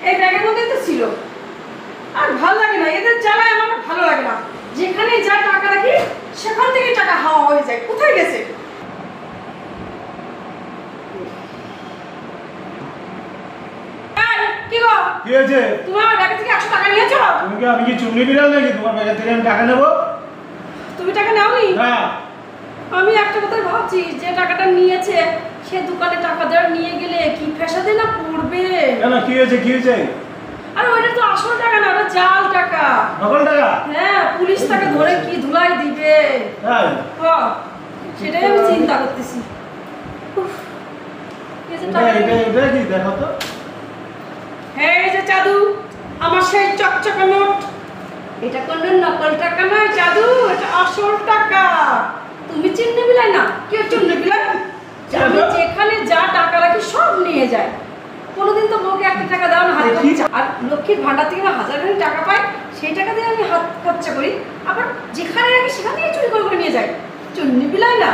এই ব্যাগের মধ্যেই তো ছিল। আর ভালো লাগে না, এদের জ্বালায় আমার ভালো লাগে না। যেখানে যা টাকা রাখি সেখান থেকে টাকা হাওয়া হয়ে যায়। কোথায় গেছে? কি গো? কি হয়েছে? তুমি আমার ব্যাগ থেকে 100 টাকা নিয়েছো? আমি কি চুমনি বিড়াল নাকি তোমার ব্যাগ থেকে আমি টাকা নেবো? তুমি টাকা নাওনি? না। আমি একটা কথাই ভাবছি, যে টাকাটা নিয়েছে সে দোকানে টাকা দেওয়ার নিয়ে গেলে কি ফেসাদে না পড়বে। কেন, কি হয়েছে? কি হয়েছে? আর ওইটা তো আসল টাকা না, ওটা জাল টাকা। নকল টাকা? হ্যাঁ, পুলিশ তাকে ধরে কি ধুলাই দিবে। হ্যাঁ, সেটাই আমি চিন্তা করতেছি। এটা কি দেখো তো। হ্যাঁ, এই যে জাদু, আমার সেই চকচকে নোট। এটা কোনো নকল টাকা নয় জাদু, এটা আসল টাকা। তুমি চিহ্নে বিলাই না, কেউ চিহ্নে বিলাই। আমি যেখানে যা টাকা রাখি সব নিয়ে যায়। কোনোদিন তো বউকে 1 টাকা দাও না, হাত খরচা। আর লক্ষ্মীর ভান্ডার থেকে আমি 1000 টাকা পাই, সেই টাকা দিয়ে আমি হাত খরচা করি। আবার যেখানে রাখি সেখান থেকে চুরি করে নিয়ে যায়। চিহ্নে বিলাই না।